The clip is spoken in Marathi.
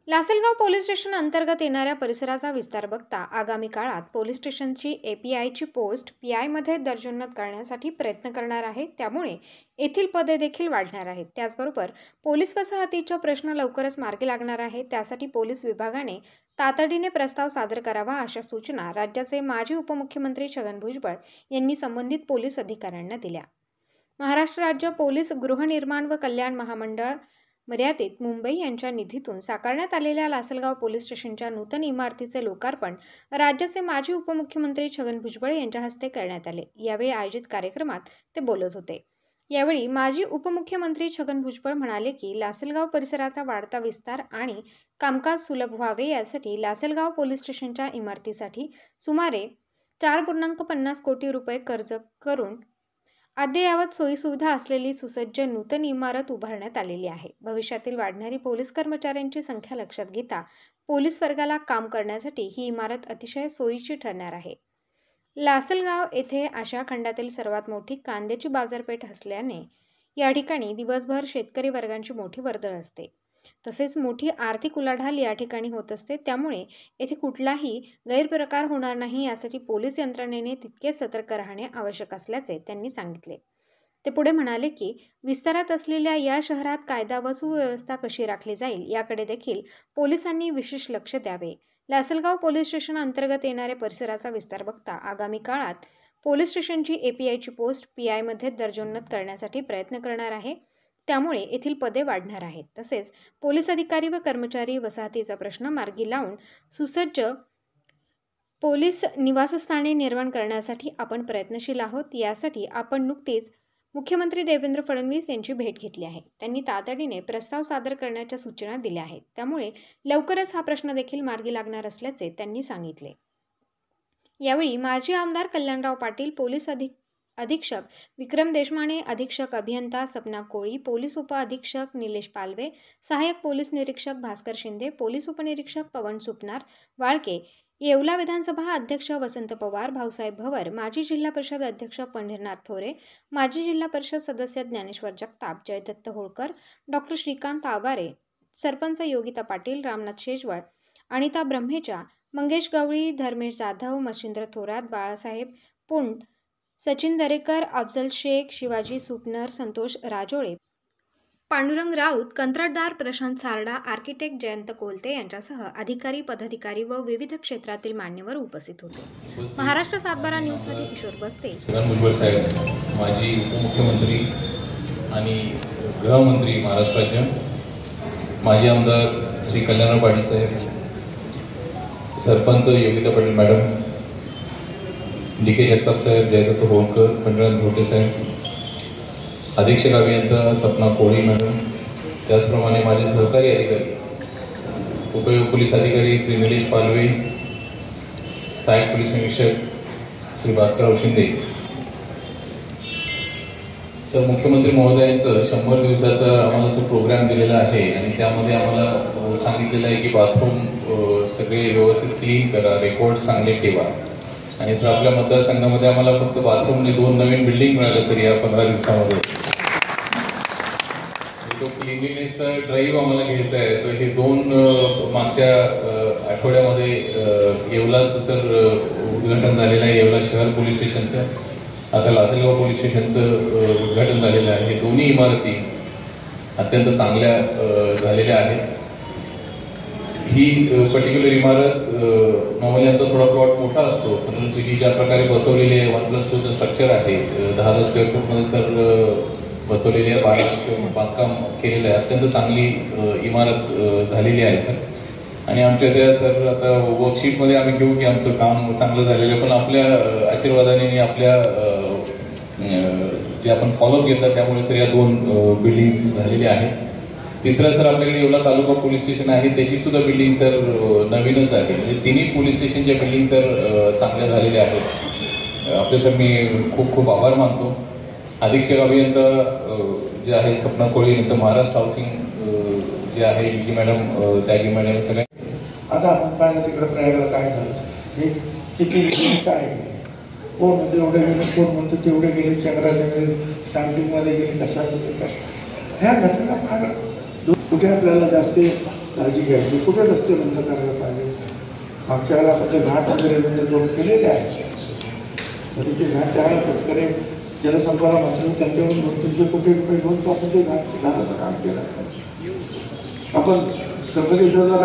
लासलगाव पोलीस स्टेशन अंतर्गत येणाऱ्या परिसराचा विस्तार बघता आगामी काळात पोलीस स्टेशनची एपीआयची पोस्ट पीआयमध्ये दर्जोन्नत करण्यासाठी प्रयत्न करणार आहे। त्यामुळे येथील पदे देखील वाढणार आहेत। त्याचबरोबर पोलीस वसाहतीचा प्रश्न लवकरच मार्गी लागणार आहे। त्यासाठी पोलीस विभागाने तातडीने प्रस्ताव सादर करावा अशा सूचना राज्याचे माजी उपमुख्यमंत्री छगन भुजबळ यांनी संबंधित पोलीस अधिकाऱ्यांना दिल्या। महाराष्ट्र राज्य पोलीस गृहनिर्माण व कल्याण महामंडळ मर्यादित मुंबई यांच्या निधीतून साकारण्यात आलेल्या लासलगाव पोलीस स्टेशनच्या नूतन इमारतीचे लोकार्पण राज्याचे माजी उपमुख्यमंत्री छगन भुजबळ यांच्या हस्ते करण्यात आले। यावेळी आयोजित कार्यक्रमात ते बोलत होते। यावेळी माजी उपमुख्यमंत्री छगन भुजबळ म्हणाले की लासलगाव परिसराचा वाढता विस्तार आणि कामकाज सुलभ व्हावे यासाठी लासलगाव पोलीस स्टेशनच्या इमारतीसाठी सुमारे 4.50 कोटी रुपये खर्च करून अद्ययावत सोयीसुविधा असलेली सुसज्ज नूतन इमारत उभारण्यात आलेली आहे। भविष्यातील वाढणारी पोलीस कर्मचाऱ्यांची संख्या लक्षात घेता पोलीस वर्गाला काम करण्यासाठी ही इमारत अतिशय सोयीची ठरणार आहे। लासलगाव येथे आशिया खंडातील सर्वात मोठी कांद्याची बाजारपेठ असल्याने या ठिकाणी दिवसभर शेतकरी वर्गांची मोठी वर्दळ असते। तसेच मोठी आर्थिक उलाढाल या ठिकाणी होत असते। त्यामुळे येथे कुठलाही गैरप्रकार होणार नाही यासाठी पोलीस यंत्रणेने तितकेच सतर्क राहणे आवश्यक असल्याचे त्यांनी सांगितले। ते पुढे म्हणाले की विस्तारात असलेल्या या शहरात कायदा व सुव्यवस्था कशी राखली जाईल याकडे देखील पोलिसांनी विशेष लक्ष द्यावे। लासलगाव पोलीस स्टेशन अंतर्गत येणाऱ्या परिसराचा विस्तार बघता आगामी काळात पोलीस स्टेशनची एपीआयची पोस्ट पीआयमध्ये दर्जोन्नत करण्यासाठी प्रयत्न करणार आहे। त्यामुळे येथील पदे वाढणार आहेत। तसेच पोलीस अधिकारी व कर्मचारी वसाहतीचा प्रश्न मार्गी लावून सुसज्ज पोलीस निवासस्थाने निर्माण करण्यासाठी आपण प्रयत्नशील आहोत। यासाठी आपण नुकतीच मुख्यमंत्री देवेंद्र फडणवीस यांची भेट घेतली आहे। त्यांनी तातडीने प्रस्ताव सादर करण्याच्या सूचना दिल्या आहेत। त्यामुळे लवकरच हा प्रश्न देखील मार्गी लागणार असल्याचे त्यांनी सांगितले। यावेळी माजी आमदार कल्याणराव पाटील, पोलीस अधीक्षक विक्रम देशमाने, अधीक्षक अभियंता सपना कोळी, पोलीस उपअधीक्षक निलेश पालवे, सहाय्यक पोलीस निरीक्षक भास्कर शिंदे, पोलीस उपनिरीक्षक पवन सुपनार वाळके, येवला विधानसभा अध्यक्ष वसंत पवार, भाऊसाहेब भवर, माजी जिल्हा परिषद अध्यक्ष पंढरीनाथ थोरे, माजी जिल्हा परिषद सदस्य ज्ञानेश्वर जगताप, जयदत्त होळकर, डॉक्टर श्रीकांत आवारे, सरपंच योगिता पाटील, रामनाथ शेजवळ, अनिता ब्रह्मेचा, मंगेश गवळी, धर्मेश जाधव, मच्छिंद्र थोरात, बाळासाहेब पुंड, सचिन दरेकर, अफजल शेख, शिवाजी सुपनर, संतोष राजोळे, पांडुरंग राऊत, कंत्राटदार प्रशांत सारडा, आर्किटेक्ट जयंत कोलते यांच्यासह अधिकारी, पदाधिकारी व विविध क्षेत्रातील मान्यवर उपस्थित होते। महाराष्ट्र 7/12 न्यूजसाठी किशोर बस्ते। भुजबळ साहेब, माजी उपमुख्यमंत्री आणि गृहमंत्री महाराष्ट्र राज्य, माजी आमदार श्री कल्याणराव पाटील साहेब, सरपंच योगिता पाटील मॅडम, डी.के. जगताप साहेब, जयदत्त होळकर, पंढरीनाथ थोरे साहेब, अधीक्षक अभियंता सपना कोळी मॅडम, त्याचप्रमाणे माझे सहकारी अधिकारी, उपयोग पोलीस अधिकारी श्री निलेश पालवे, सहाय्यक पोलीस निरीक्षक श्री भास्करराव शिंदे, सर मुख्यमंत्री महोदयांचं 100 दिवसाचा आम्हाला जो प्रोग्राम दिलेला आहे आणि त्यामध्ये आम्हाला सांगितलेलं आहे की बाथरूम सगळे व्यवस्थित क्लीन करा, रेकॉर्ड चांगले ठेवा। आणि सर आपल्या मतदारसंघामध्ये आम्हाला फक्त बाथरूमने 2 नवीन बिल्डिंग मिळाल्या सर या 15 दिवसामध्ये। तो क्लिनलीनेस ड्राईव्ह आम्हाला घ्यायचा आहे। तर हे 2 मागच्या आठवड्यामध्ये येवलाचं सर उद्घाटन झालेलं आहे, येवला शहर पोलीस स्टेशनचं। आता लासलगाव पोलीस स्टेशनचं उद्घाटन झालेलं आहे। हे दोन्ही इमारती अत्यंत चांगल्या झालेल्या आहेत। ही पर्टिक्युलर इमारत नॉर्मली आमचा थोडा प्लॉट मोठा असतो, परंतु ही ज्या प्रकारे बसवलेली आहे 1+2चं स्ट्रक्चर आहे, 10,000 स्क्वेअर फूटमध्ये सर बसवलेली आहे, 12 बांधकाम केलेलं आहे, अत्यंत चांगली इमारत झालेली आहे सर। आणि आमच्या त्या सर आता वर्कशीटमध्ये आम्ही घेऊ की आमचं काम चांगलं झालेलं आहे, पण आपल्या आशीर्वादाने आपल्या जे आपण फॉलोअप घेतला त्यामुळे सर या 2 बिल्डिंग्स झालेल्या आहेत। तिसरं सर आपल्याकडे येवला तालुका पोलीस स्टेशन आहे, त्याची सुद्धा बिल्डिंग सर नवीनच आहे। म्हणजे तिन्ही पोलीस स्टेशनच्या बिल्डिंग सर चांगल्या झालेल्या आहेत। आपले सर मी खूप खूप आभार मानतो। अधीक्षक अभियंता जे आहे सपना कोळी, नंतर महाराष्ट्र हाऊसिंग जे आहे जी मॅडम, त्यागी मॅडम सगळे। आता आपण पाहिलं तिकडे प्रयागला काय झालं, हे किती काय कोण म्हणतो एवढे गेले, कोण म्हणतो तेवढे गेले, चंद्राचे स्टँपिंगमध्ये गेले, कशा काय ह्या घटना फार कुठे आपल्याला जास्त काळजी घ्यायची, कुठे रस्ते बंद करायला पाहिजे. मागच्या वेळेला आपण ते घाट वगैरे बंद करून केलेले आहे. नदीचे घाट त्यावेळेला शेतकरी जलसंपदा मंत्री त्यांच्याकडून 200-300 कोटी रुपये घेऊन आपण ते घाटाचं काम केलं. आपण त्र्यंबकेश्वरला